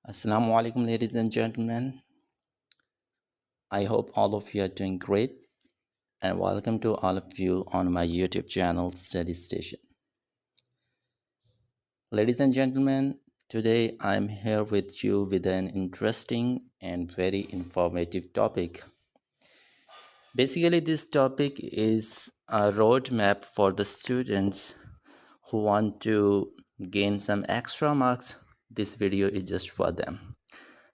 Assalamu alaikum, ladies and gentlemen. I hope all of you are doing great and welcome to all of you on my YouTube channel, Study Station. Ladies and gentlemen, today I'm here with you with an interesting and very informative topic. Basically, this topic is a roadmap for the students who want to gain some extra marks. This video is just for them.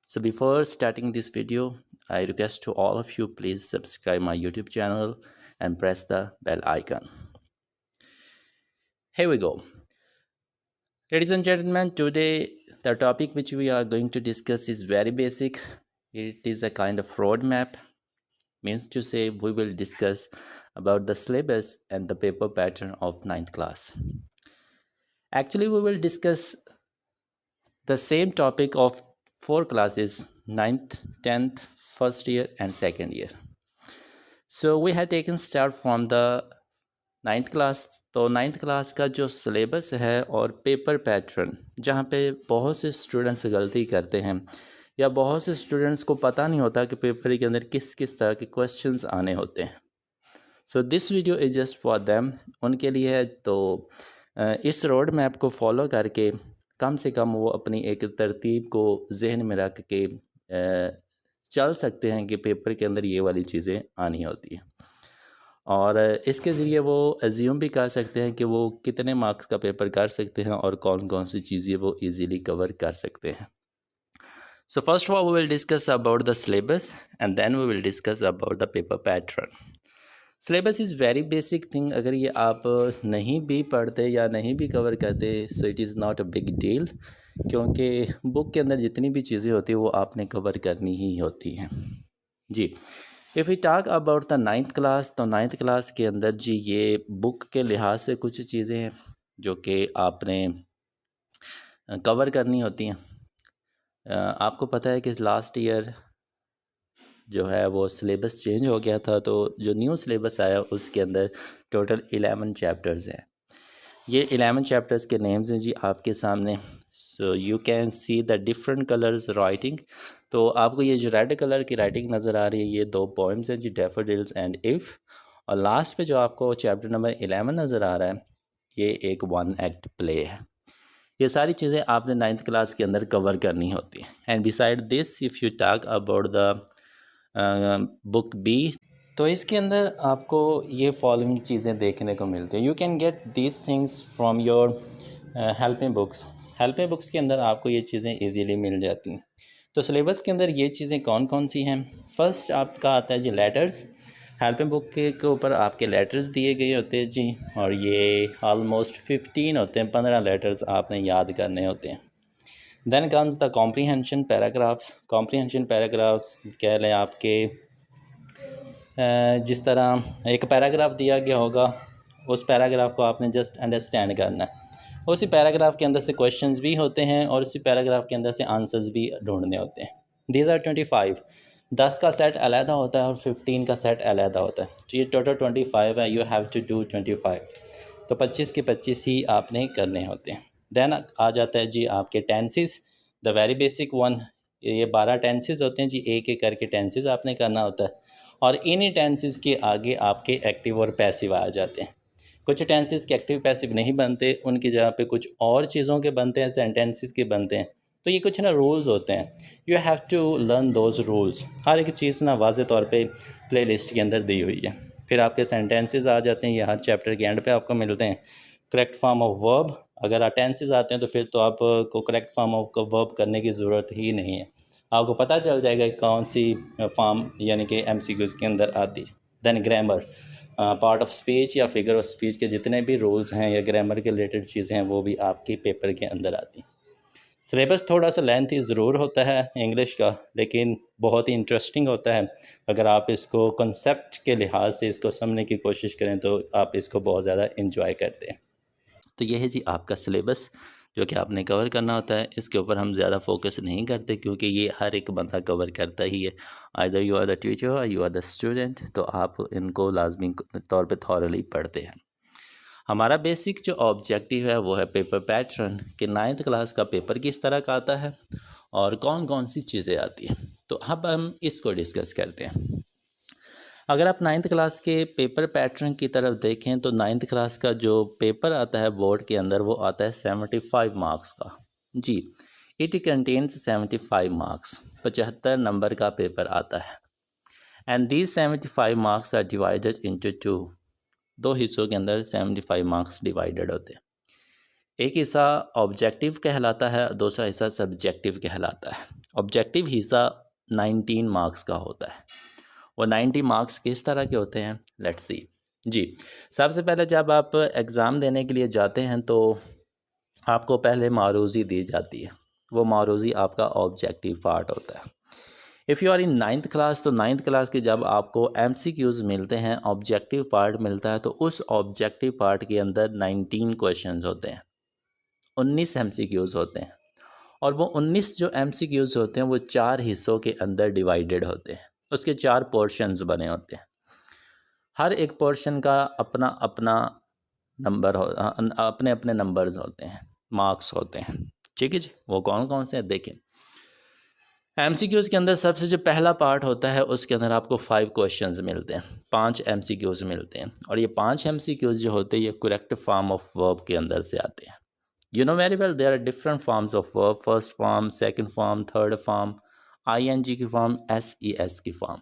So before starting this video, I request to all of you, please subscribe my YouTube channel and press the bell icon. Here we go. Ladies and gentlemen, today the topic which we are going to discuss is very basic. It is a kind of roadmap. Means to say we will discuss about the syllabus and the paper pattern of 9th class. Actually, we will discuss the same topic of 4 classes, 9th, 10th, first year and second year. So we have taken start from the 9th class. तो 9th class का जो syllabus है और paper pattern, जहाँ पे बहुत से students गलती करते हैं या बहुत से स्टूडेंट्स को पता नहीं होता कि पेपर के अंदर किस किस तरह के क्वेश्चंस आने होते हैं। So this video is just for them, उनके लिए है। तो इस रोड मैप को फॉलो करके कम से कम वो अपनी एक तरतीब को जहन में रख के चल सकते हैं कि पेपर के अंदर ये वाली चीज़ें आनी होती हैं, और इसके ज़रिए वो एज्यूम भी कर सकते हैं कि वो कितने मार्क्स का पेपर कर सकते हैं और कौन कौन सी चीज़ें वो इजीली कवर कर सकते हैं। So first of all we will discuss about the syllabus and then we will discuss about the paper pattern. Syllabus is very basic thing. अगर ये आप नहीं भी पढ़ते या नहीं भी कवर करते, so it is not a big deal, क्योंकि बुक के अंदर जितनी भी चीज़ें होती हैं वो आपने कवर करनी ही होती हैं जी। If we talk about the 9th class, तो 9th क्लास के अंदर जी ये बुक के लिहाज से कुछ चीज़ें हैं जो कि आपने कवर करनी होती हैं। आपको पता है कि लास्ट ईयर जो है वो सिलेबस चेंज हो गया था, तो जो न्यू सिलेबस आया उसके अंदर टोटल 11 चैप्टर्स हैं। ये 11 चैप्टर्स के नेम्स हैं जी आपके सामने। So you can see the different colours writing. तो आपको ये जो रेड कलर की राइटिंग नज़र आ रही है, ये 2 पोइम्स हैं जी, डैफोडिल्स एंड इफ़। और लास्ट पे जो आपको चैप्टर नंबर 11 नज़र आ रहा है, ये एक 1 एक्ट प्ले है। ये सारी चीज़ें आपने 9th क्लास के अंदर कवर करनी होती हैं। And beside this if you talk about the book B, तो इसके अंदर आपको ये फॉलोइंग चीज़ें देखने को मिलती हैं। You can get these things from your helping books. Helping books के अंदर आपको ये चीज़ें इजीली मिल जाती हैं। तो सिलेबस के अंदर ये चीज़ें कौन कौन सी हैं? फर्स्ट आपका आता है जी लेटर्स। हेल्पिंग बुक के ऊपर आपके लेटर्स दिए गए होते हैं जी, और ये ऑलमोस्ट 15 होते हैं, 15 लेटर्स आपने याद करने होते हैं। Then comes the comprehension paragraphs. Comprehension paragraphs कह लें आपके जिस तरह एक पैराग्राफ दिया गया होगा, उस पैराग्राफ को आपने जस्ट अंडरस्टैंड करना है। उसी पैराग्राफ के अंदर से क्वेश्चंस भी होते हैं और उसी पैराग्राफ के अंदर से आंसर्स भी ढूंढने होते हैं। These are 25। 10 का सेट अलहदा होता है और 15 का सेट अलहदा होता है, तो ये टोटल 25 है। यू हैव टू डू 25, तो 25 के 25 ही आपने करने होते हैं। देन आ जाता है जी आपके tenses, the very basic one. ये 12 टेंसेस होते हैं जी, एक एक करके टेंसेस आपने करना होता है, और इन्हीं टेंसेस के आगे आपके एक्टिव और पैसिव आ जाते हैं। कुछ टेंसेस के एक्टिव पैसिव नहीं बनते, उनकी जगह पे कुछ और चीज़ों के बनते हैं, सेंटेंसेस के बनते हैं। तो ये कुछ ना रूल्स होते हैं, you have to learn those rules. हर एक चीज़ ना वाज़े तौर पे प्ले लिस्ट के अंदर दी हुई है। फिर आपके सेंटेंसेस आ जाते हैं, ये हर चैप्टर के एंड पे आपको मिलते हैं। करेक्ट फॉर्म ऑफ वर्ब, अगर टेंसेस आते हैं तो फिर तो आपको करेक्ट फॉर्म ऑफ वर्ब करने की ज़रूरत ही नहीं है, आपको पता चल जाएगा कौन सी फॉर्म यानी कि MCQs के अंदर आती है। Then grammar, part of speech या फिगर ऑफ स्पीच के जितने भी रूल्स हैं या ग्रामर के रिलेटेड चीज़ें हैं वो भी आपके पेपर के अंदर आती हैं। सिलेबस थोड़ा सा लेंथी ज़रूर होता है इंग्लिश का, लेकिन बहुत ही इंटरेस्टिंग होता है। अगर आप इसको कंसेप्ट के लिहाज से इसको समझने की कोशिश करें तो आप इसको बहुत ज़्यादा इंजॉय करते हैं। तो ये है जी आपका सिलेबस जो कि आपने कवर करना होता है। इसके ऊपर हम ज़्यादा फोकस नहीं करते क्योंकि ये हर एक बंदा कवर करता ही है। Either you are the teacher or you are the student, तो आप इनको लाजमी तौर पे थॉरली पढ़ते हैं। हमारा बेसिक जो ऑब्जेक्टिव है वो है पेपर पैटर्न, कि 9th क्लास का पेपर किस तरह का आता है और कौन कौन सी चीज़ें आती हैं। तो अब हम इसको डिस्कस करते हैं। अगर आप 9th क्लास के पेपर पैटर्न की तरफ देखें तो 9th क्लास का जो पेपर आता है बोर्ड के अंदर वो आता है 75 मार्क्स का। जी, इट कंटेन्स 75 मार्क्स, 75 नंबर का पेपर आता है। And these 75 marks are divided into two, दो हिस्सों के अंदर 75 मार्क्स डिवाइडेड होते हैं। एक हिस्सा ऑब्जेक्टिव कहलाता है, दूसरा हिस्सा सब्जेक्टिव कहलाता है। ऑब्जेक्टिव हिस्सा 19 मार्क्स का होता है। वो 90 मार्क्स किस तरह के होते हैं, लेट्स सी। जी, सबसे पहले जब आप एग्ज़ाम देने के लिए जाते हैं तो आपको पहले मारूज़ी दी जाती है। वो मारूज़ी आपका ऑब्जेक्टिव पार्ट होता है। If you are in 9th class, तो 9th क्लास के जब आपको MCQs मिलते हैं, ऑब्जेक्टिव पार्ट मिलता है, तो उस ऑब्जेक्टिव पार्ट के अंदर 19 क्वेश्चंस होते हैं, 19 MCQs होते हैं। और वो 19 जो MCQs होते हैं वो 4 हिस्सों के अंदर डिवाइडेड होते हैं। उसके 4 पोर्शंस बने होते हैं। हर एक पोर्शन का अपना अपना नंबर हो, अपने अपने नंबर्स होते हैं, मार्क्स होते हैं। ठीक है जी, वो कौन कौन से हैं देखें। MCQs के अंदर सबसे जो पहला पार्ट होता है उसके अंदर आपको 5 क्वेश्चंस मिलते हैं, 5 MCQs मिलते हैं। और ये 5 MCQs जो होते हैं ये करेक्ट फॉर्म ऑफ वर्ब के अंदर से आते हैं। You know very well there are different forms of verb, first form, second form, third form, ing की फॉर्म, ses की फॉर्म।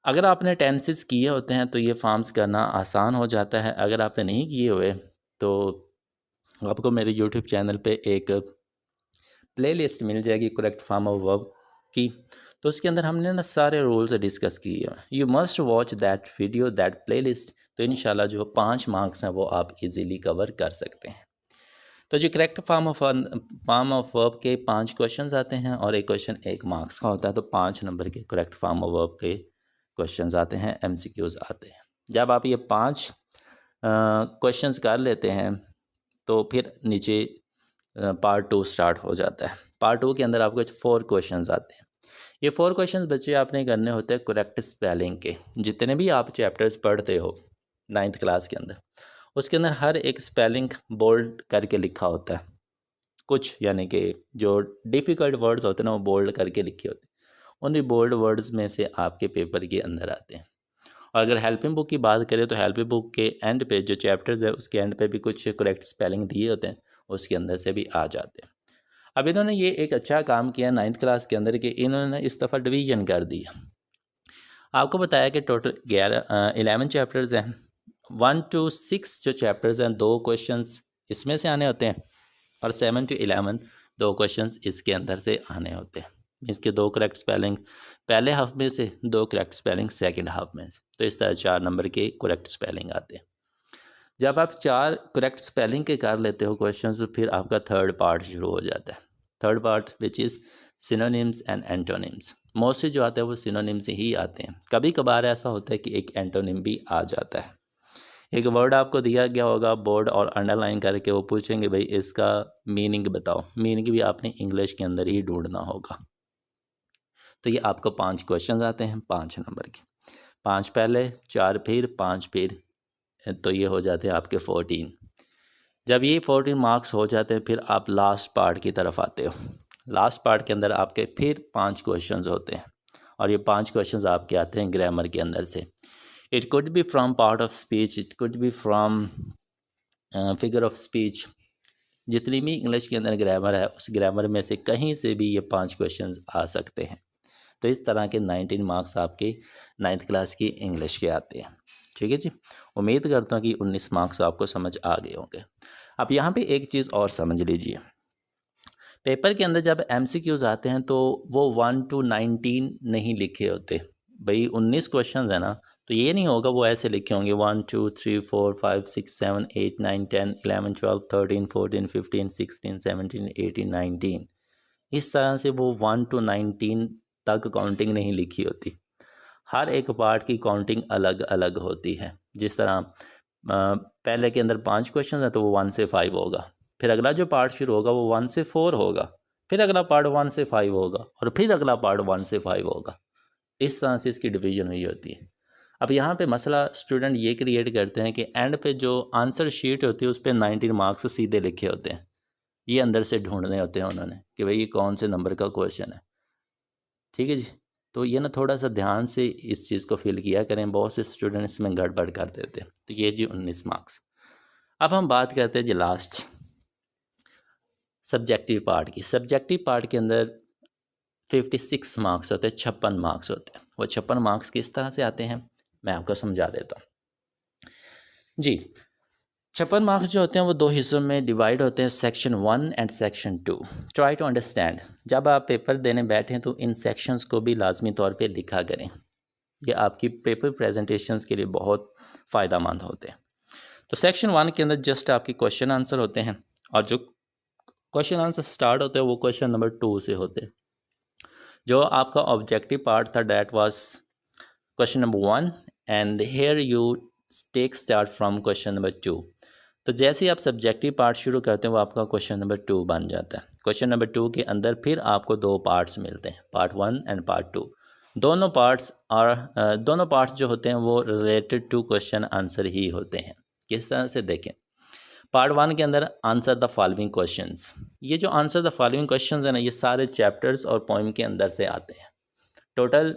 अगर आपने टेंसेस किए होते हैं तो ये फॉर्म्स करना आसान हो जाता है। अगर आपने नहीं किए हुए तो आपको मेरे यूट्यूब चैनल पे एक प्लेलिस्ट मिल जाएगी करेक्ट फॉर्म ऑफ वर्ब की, तो उसके अंदर हमने ना सारे रूल्स डिस्कस किए हैं। You must watch that video, that playlist. तो इंशाल्लाह जो 5 मार्क्स हैं वो आप इजीली कवर कर सकते हैं। तो जो करेक्ट फॉर्म ऑफ वर्ब के 5 क्वेश्चंस आते हैं और एक क्वेश्चन 1 मार्क्स का होता है। तो 5 नंबर के करेक्ट फॉर्म ऑफ वर्ब के क्वेश्चंस आते हैं, MCQs आते हैं। जब आप ये 5 क्वेश्चंस कर लेते हैं तो फिर नीचे पार्ट 2 स्टार्ट हो जाता है। पार्ट 2 के अंदर आपको 4 क्वेश्चंस आते हैं। ये 4 क्वेश्चंस बच्चे आपने करने होते हैं करेक्ट स्पेलिंग के। जितने भी आप चैप्टर्स पढ़ते हो 9th क्लास के अंदर, उसके अंदर हर एक स्पेलिंग बोल्ड करके लिखा होता है। कुछ यानी कि जो डिफ़िकल्ट वर्ड्स होते हैं ना वो बोल्ड करके लिखे होते हैं। उन्हीं बोल्ड वर्ड्स में से आपके पेपर के अंदर आते हैं। और अगर हेल्पिंग बुक की बात करें तो हेल्पिंग बुक के एंड पे जो चैप्टर्स है उसके एंड पे भी कुछ करेक्ट स्पेलिंग दिए होते हैं, उसके अंदर से भी आ जाते हैं। अब इन्होंने ये एक अच्छा काम किया 9th क्लास के अंदर कि इन्होंने इस दफ़ा डिवीजन कर दिया। आपको बताया कि टोटल 11 चैप्टर्स हैं। 1 to 6 जो चैप्टर्स हैं 2 क्वेश्चंस इसमें से आने होते हैं और 7 to 11 2 क्वेश्चंस इसके अंदर से आने होते हैं। इसके 2 करेक्ट स्पेलिंग पहले हाफ में से, 2 करेक्ट स्पेलिंग सेकंड हाफ में से। तो इस तरह 4 नंबर के करेक्ट स्पेलिंग आते हैं। जब आप 4 करेक्ट स्पेलिंग के कर लेते हो क्वेश्चंस, तो फिर आपका थर्ड पार्ट शुरू हो जाता है। Third part which is synonyms and antonyms. Mostly जो आते हैं वो सिनोनिम्स ही आते हैं। कभी कभार ऐसा होता है कि एक एंटोनिम भी आ जाता है। एक वर्ड आपको दिया गया होगा बोर्ड और अंडरलाइन करके, वो पूछेंगे भाई इसका मीनिंग बताओ। मीनिंग भी आपने इंग्लिश के अंदर ही ढूंढना होगा। तो ये आपको 5 क्वेश्चन आते हैं 5 नंबर के, 5 पहले, 4 फिर, 5 फिर, तो ये हो जाते हैं आपके 14। जब ये 14 मार्क्स हो जाते हैं फिर आप लास्ट पार्ट की तरफ आते हो। लास्ट पार्ट के अंदर आपके फिर 5 क्वेश्चंस होते हैं और ये 5 क्वेश्चंस आपके आते हैं ग्रामर के अंदर से। It could be from part of speech, it could be from figure of speech. जितनी भी इंग्लिश के अंदर ग्रामर है उस ग्रामर में से कहीं से भी ये 5 क्वेश्चंस आ सकते हैं। तो इस तरह के 19 मार्क्स आपके 9th क्लास की इंग्लिश के आते हैं। ठीक है जी, उम्मीद करता हूँ कि 19 मार्क्स आपको समझ आ गए होंगे। अब यहाँ पे एक चीज़ और समझ लीजिए, पेपर के अंदर जब MCQs आते हैं तो वो 1 to 19 नहीं लिखे होते। भाई 19 क्वेश्चन है ना, तो ये नहीं होगा वो ऐसे लिखे होंगे 1 2 3 4 5 6 7 8 9 10 11 12 13 14 15 16 17 18 19। इस तरह से वो 1 to 19 तक काउंटिंग नहीं लिखी होती। हर एक पार्ट की काउंटिंग अलग अलग होती है। जिस तरह पहले के अंदर 5 क्वेश्चन है तो वो 1 से 5 होगा, फिर अगला जो पार्ट शुरू होगा वो 1 से 4 होगा, फिर अगला पार्ट 1 से 5 होगा और फिर अगला पार्ट 1 से 5 होगा। इस तरह से इसकी डिवीजन हुई होती है। अब यहाँ पे मसला स्टूडेंट ये क्रिएट करते हैं कि एंड पे जो आंसर शीट होती है उस पर 19 मार्क्स सीधे लिखे होते हैं। ये अंदर से ढूंढने होते हैं उन्होंने कि भाई ये कौन से नंबर का क्वेश्चन है। ठीक है जी। तो ये ना थोड़ा सा ध्यान से इस चीज़ को फिल किया करें, बहुत से स्टूडेंट्स में गड़बड़ कर देते हैं। तो ये जी 19 मार्क्स। अब हम बात करते हैं जी लास्ट सब्जेक्टिव पार्ट की। सब्जेक्टिव पार्ट के अंदर 56 मार्क्स होते हैं, 56 मार्क्स होते हैं। वो 56 मार्क्स किस तरह से आते हैं मैं आपको समझा देता हूँ जी। 56 मार्क्स जो होते हैं वो दो हिस्सों में डिवाइड होते हैं, section 1 and section 2। Try to understand. जब आप पेपर देने बैठें तो इन सेक्शंस को भी लाजमी तौर पे लिखा करें, ये आपकी पेपर प्रेजेंटेशंस के लिए बहुत फ़ायदा मंद होते हैं। तो सेक्शन 1 के अंदर जस्ट आपके क्वेश्चन आंसर होते हैं, और जो क्वेश्चन आंसर स्टार्ट होते हैं वो क्वेश्चन नंबर 2 से होते हैं। जो आपका ऑब्जेक्टिव पार्ट था that was question number 1 and here you take start from question number 2। तो जैसे ही आप सब्जेक्टिव पार्ट शुरू करते हैं वो आपका क्वेश्चन नंबर 2 बन जाता है। क्वेश्चन नंबर 2 के अंदर फिर आपको दो पार्ट्स मिलते हैं, पार्ट 1 एंड पार्ट 2। दोनों पार्ट्स जो होते हैं वो रिलेटेड टू क्वेश्चन आंसर ही होते हैं। किस तरह से देखें, पार्ट 1 के अंदर आंसर द फॉलोइंग क्वेश्चंस। ये जो आंसर द फॉलोइंग क्वेश्चंस है ना, ये सारे चैप्टर्स और पोइम के अंदर से आते हैं। टोटल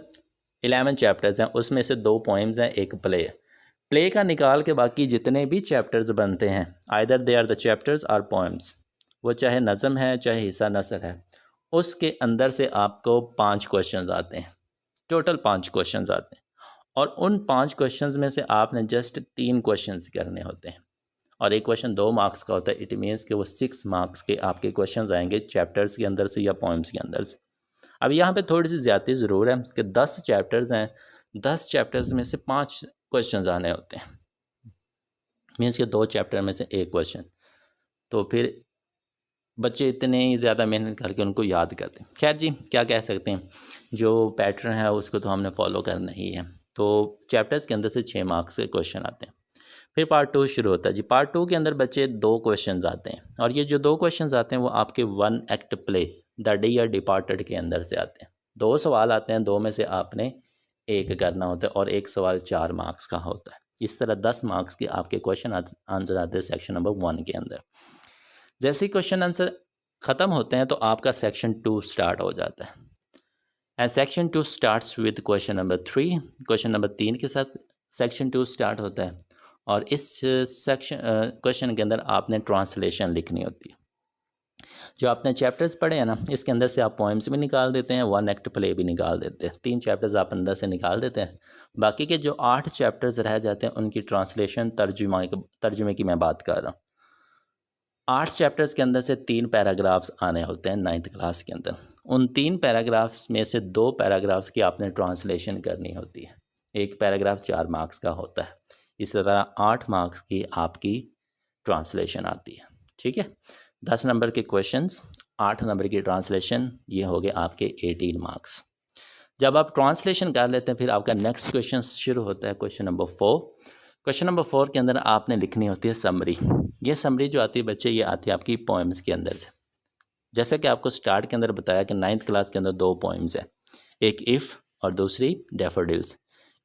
11 चैप्टर्स हैं, उसमें से 2 पोइम्स हैं, एक प्ले है। प्ले का निकाल के बाकी जितने भी चैप्टर्स बनते हैं, either they are the chapters or poems, वो चाहे नज़म है चाहे हिस्सा नसर है, उसके अंदर से आपको 5 क्वेश्चंस आते हैं। टोटल 5 क्वेश्चंस आते हैं, और उन 5 क्वेश्चंस में से आपने जस्ट 3 क्वेश्चंस करने होते हैं, और एक क्वेश्चन 2 मार्क्स का होता है। इट मीन्स कि वो 6 मार्क्स के आपके क्वेश्चंस आएंगे चैप्टर्स के अंदर से या पोएम्स के अंदर से। अब यहाँ पे थोड़ी सी ज़्यादती ज़रूर है कि 10 चैप्टर्स हैं, 10 चैप्टर्स में से 5 क्वेश्चंस आने होते हैं, मीन्स कि 2 चैप्टर में से एक क्वेश्चन। तो फिर बच्चे इतने ज़्यादा मेहनत करके उनको याद करते हैं। खैर जी, क्या कह सकते हैं, जो पैटर्न है उसको तो हमने फॉलो करना ही है। तो चैप्टर्स के अंदर से 6 मार्क्स के क्वेश्चन आते हैं। फिर पार्ट 2 शुरू होता है जी। पार्ट 2 के अंदर बच्चे 2 क्वेश्चंस आते हैं, और ये जो 2 क्वेश्चंस आते हैं वो आपके 1 act play the dear departed के अंदर से आते हैं। 2 सवाल आते हैं, 2 में से आपने एक करना होता है, और एक सवाल 4 मार्क्स का होता है। इस तरह 10 मार्क्स के आपके क्वेश्चन आंसर आते हैं सेक्शन नंबर 1 के अंदर। जैसे ही क्वेश्चन आंसर ख़त्म होते हैं तो आपका सेक्शन 2 स्टार्ट हो जाता है, and section 2 starts with question number 3। Question number 3 के साथ सेक्शन 2 स्टार्ट होता है, और इस क्वेश्चन के अंदर आपने ट्रांसलेशन लिखनी होती है। जो आपने चैप्टर्स पढ़े हैं ना, इसके अंदर से आप पोएम्स भी निकाल देते हैं, 1 एक्ट प्ले भी निकाल देते हैं, 3 चैप्टर्स आप अंदर से निकाल देते हैं। बाकी के जो 8 चैप्टर्स रह जाते हैं उनकी ट्रांसलेशन तर्जुमे की मैं बात कर रहा हूँ। 8 चैप्टर्स के अंदर से 3 पैराग्राफ्स आने होते हैं 9th क्लास के अंदर। उन 3 पैराग्राफ्स में से 2 पैराग्राफ्स की आपने ट्रांसलेशन करनी होती है। एक पैराग्राफ 4 मार्क्स का होता है। इस तरह 8 मार्क्स की आपकी ट्रांसलेशन आती है। ठीक है, 10 नंबर के क्वेश्चंस, 8 नंबर की ट्रांसलेशन, ये हो गए आपके 18 मार्क्स। जब आप ट्रांसलेशन कर लेते हैं फिर आपका नेक्स्ट क्वेश्चन शुरू होता है, क्वेश्चन नंबर 4। क्वेश्चन नंबर 4 के अंदर आपने लिखनी होती है समरी। ये समरी जो आती है बच्चे, ये आती है आपकी पोएम्स के अंदर से। जैसे कि आपको स्टार्ट के अंदर बताया कि 9th क्लास के अंदर 2 पोएम्स हैं, एक इफ़ और दूसरी डैफोडिल्स।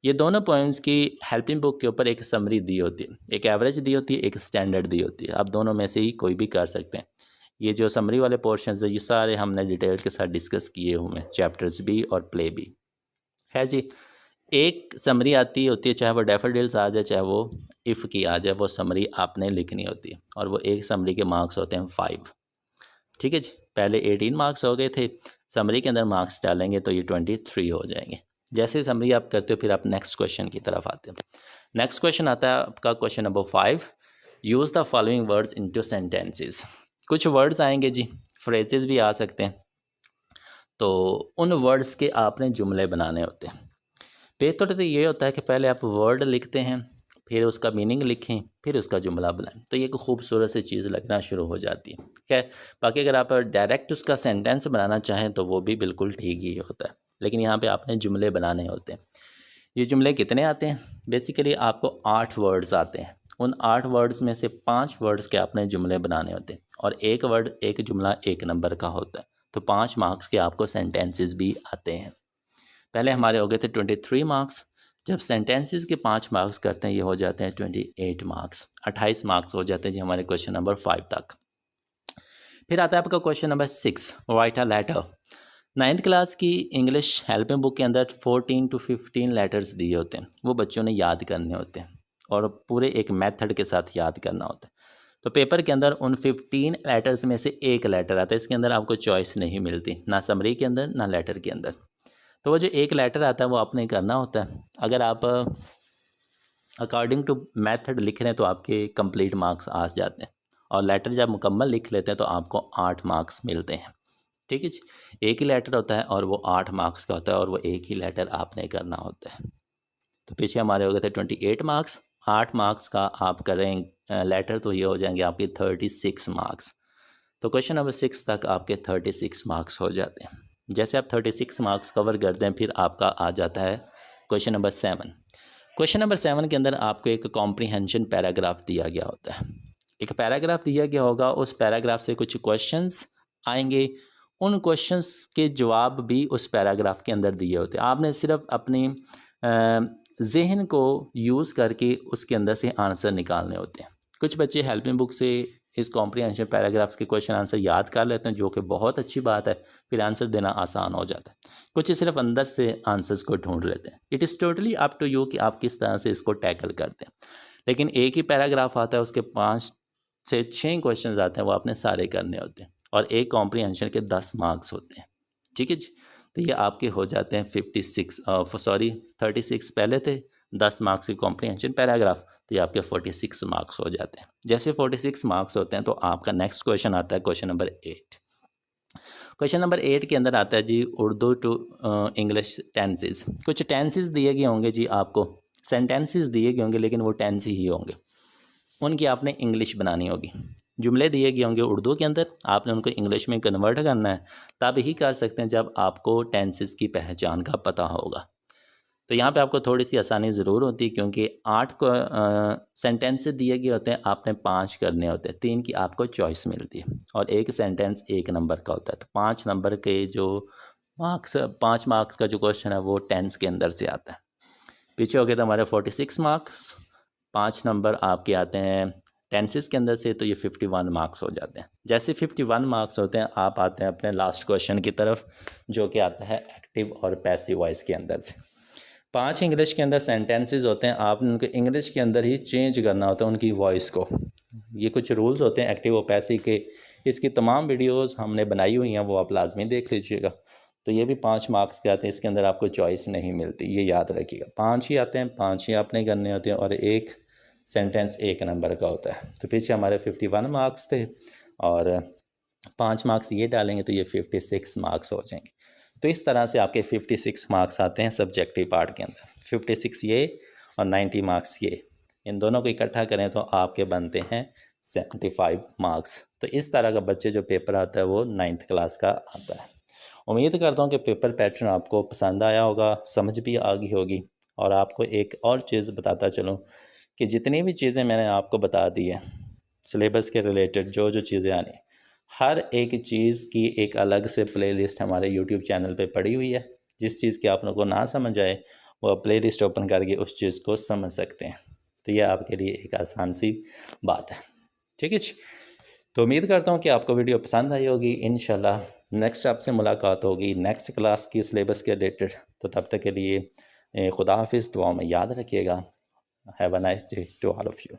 ये दोनों पोएम्स की हेल्पिंग बुक के ऊपर एक समरी दी होती है, एक एवरेज दी होती है, एक स्टैंडर्ड दी होती है। आप दोनों में से ही कोई भी कर सकते हैं। ये जो समरी वाले पोर्शंस है ये सारे हमने डिटेल के साथ डिस्कस किए हुए हैं, चैप्टर्स भी और प्ले भी है जी। एक समरी आती होती है, चाहे वो डैफोडिल्स आ जाए चाहे वो इफ़ की आ जाए, वो समरी आपने लिखनी होती है, और वो एक समरी के मार्क्स होते हैं 5। ठीक है जी, पहले 18 मार्क्स हो गए थे, समरी के अंदर मार्क्स डालेंगे तो ये 23 हो जाएंगे। जैसे समरी आप करते हो फिर आप नेक्स्ट क्वेश्चन की तरफ आते हो। नेक्स्ट क्वेश्चन आता है आपका question number 5, use the following words into sentences. कुछ वर्ड्स आएंगे जी, फ्रेजेस भी आ सकते हैं, तो उन वर्ड्स के आपने जुमले बनाने होते हैं। बेहतर तो ये होता है कि पहले आप वर्ड लिखते हैं, फिर उसका मीनिंग लिखें, फिर उसका जुमला बनाएं, तो ये एक खूबसूरत सी चीज़ लगना शुरू हो जाती है। खैर, बाकी अगर आप डायरेक्ट उसका सेंटेंस बनाना चाहें तो वो भी बिल्कुल ठीक ही होता है, लेकिन यहाँ पे आपने जुमले बनाने होते हैं। ये जुमले कितने आते हैं? बेसिकली आपको 8 वर्ड्स आते हैं। उन 8 वर्ड्स में से 5 वर्ड्स के आपने जुमले बनाने होते हैं, और एक वर्ड एक जुमला 1 नंबर का होता है, तो 5 मार्क्स के आपको सेंटेंसेस भी आते हैं। पहले हमारे हो गए थे 23 मार्क्स, जब सेंटेंसेस के 5 मार्क्स करते हैं ये हो जाते हैं 28 मार्क्स। 28 मार्क्स हो जाते हैं जी हमारे क्वेश्चन नंबर 5 तक। फिर आता है आपका question number 6, write a letter. 9th class की इंग्लिश हेल्पिंग बुक के अंदर 14 to 15 लेटर्स दिए होते हैं, वो बच्चों ने याद करने होते हैं और पूरे एक मेथड के साथ याद करना होता है। तो पेपर के अंदर उन 15 लेटर्स में से एक लेटर आता है, इसके अंदर आपको चॉइस नहीं मिलती, ना समरी के अंदर ना लेटर के अंदर। तो वो जो एक लेटर आता है वो आपने करना होता है। अगर आप अकॉर्डिंग टू मेथड लिख रहे हैं तो आपके कंप्लीट मार्क्स आ जाते हैं, और लेटर जब मुकम्मल लिख लेते हैं तो आपको 8 मार्क्स मिलते हैं। ठीक है जी, एक ही लेटर होता है और वो 8 मार्क्स का होता है, और वो एक ही लेटर आपने करना होता है। तो पीछे हमारे हो गए थे 28 मार्क्स, 8 मार्क्स का आप करें लेटर तो ये हो जाएंगे आपके 36 मार्क्स। तो क्वेश्चन नंबर 6 तक आपके 36 मार्क्स हो जाते हैं। जैसे आप 36 मार्क्स कवर करते हैं, फिर आपका आ जाता है क्वेश्चन नंबर 7। क्वेश्चन नंबर 7 के अंदर आपको एक कॉम्प्रीहेंशन पैराग्राफ दिया गया होता है। एक पैराग्राफ दिया गया होगा, उस पैराग्राफ से कुछ क्वेश्चंस आएंगे, उन क्वेश्चंस के जवाब भी उस पैराग्राफ के अंदर दिए होते हैं। आपने सिर्फ अपनी जहन को यूज़ करके उसके अंदर से आंसर निकालने होते हैं। कुछ बच्चे हेल्पिंग बुक से इस कॉम्प्रीहेंशन पैराग्राफ्स के क्वेश्चन आंसर याद कर लेते हैं, जो कि बहुत अच्छी बात है, फिर आंसर देना आसान हो जाता है। कुछ सिर्फ अंदर से आंसर्स को ढूंढ लेते हैं। It is totally up to you कि आप किस तरह से इसको टैकल करते हैं। लेकिन एक ही पैराग्राफ आता है, उसके 5 से 6 क्वेश्चन आते हैं, वो आपने सारे करने होते हैं, और एक कॉम्प्रीहेंशन के 10 मार्क्स होते हैं। ठीक है जी, तो ये आपके हो जाते हैं 36 पहले थे, 10 मार्क्स की कॉम्प्रीहेंशन पैराग्राफ, तो ये आपके 46 मार्क्स हो जाते हैं। जैसे 46 मार्क्स होते हैं तो आपका नेक्स्ट क्वेश्चन आता है क्वेश्चन नंबर 8। क्वेश्चन नंबर 8 के अंदर आता है जी उर्दू टू इंग्लिश टेंसेस। कुछ टेंसेस दिए गए होंगे जी आपको, सेंटेंसेस दिए गए होंगे लेकिन वो टेंस ही होंगे, उनकी आपने इंग्लिश बनानी होगी। जुमले दिए गए होंगे उर्दू के अंदर, आपने उनको इंग्लिश में कन्वर्ट करना है, तब ही कर सकते हैं जब आपको टेंसेस की पहचान का पता होगा। तो यहाँ पे आपको थोड़ी सी आसानी ज़रूर होती है, क्योंकि 8 को सेंटेंस दिए गए होते हैं, आपने 5 करने होते हैं, 3 की आपको चॉइस मिलती है, और एक सेंटेंस 1 नंबर का होता है। तो 5 नंबर के जो मार्क्स, 5 मार्क्स का जो क्वेश्चन है वो टेंस के अंदर से आता है। पीछे हो गए तो हमारे 46 मार्क्स, 5 नंबर आपके आते हैं टेंसेस के अंदर से, तो ये 51 मार्क्स हो जाते हैं। जैसे 51 मार्क्स होते हैं, आप आते हैं अपने लास्ट क्वेश्चन की तरफ, जो कि आता है एक्टिव और पैसिव वॉइस के अंदर से। 5 इंग्लिश के अंदर सेंटेंसेस होते हैं, आपने उनको इंग्लिश के अंदर ही चेंज करना होता है उनकी वॉइस को। ये कुछ रूल्स होते हैं एक्टिव और पैसिव के, इसकी तमाम वीडियोस हमने बनाई हुई हैं, वो आप लाजमी देख लीजिएगा। तो ये भी 5 मार्क्स के आते हैं, इसके अंदर आपको चॉइस नहीं मिलती, ये याद रखिएगा। 5 ही आते हैं, 5 ही आपने करने होते हैं, और एक सेंटेंस 1 नंबर का होता है। तो पीछे हमारे 51 मार्क्स थे, और 5 मार्क्स ये डालेंगे तो ये 56 मार्क्स हो जाएंगे। तो इस तरह से आपके 56 मार्क्स आते हैं सब्जेक्टिव पार्ट के अंदर। 56 ये और 90 मार्क्स ये, इन दोनों को इकट्ठा करें तो आपके बनते हैं 75 मार्क्स। तो इस तरह का बच्चे जो पेपर आता है वो 9th क्लास का आता है। उम्मीद करता हूँ कि पेपर पैटर्न आपको पसंद आया होगा, समझ भी आ गई होगी। और आपको एक और चीज़ बताता चलूँ कि जितनी भी चीज़ें मैंने आपको बता दी है सिलेबस के रिलेटेड, जो जो चीज़ें आनी, हर एक चीज़ की एक अलग से प्लेलिस्ट हमारे यूट्यूब चैनल पे पड़ी हुई है। जिस चीज़ की आप लोगों को ना समझ आए, वो प्लेलिस्ट ओपन करके उस चीज़ को समझ सकते हैं। तो यह आपके लिए एक आसान सी बात है। ठीक है जी, तो उम्मीद करता हूँ कि आपको वीडियो पसंद आई होगी। इंशाल्लाह नेक्स्ट आपसे मुलाकात होगी नेक्स्ट क्लास की सिलेबस के रिलेटेड। तो तब तक के लिए खुदा हाफिज़, दुआ में याद रखिएगा। Have a nice day to all of you.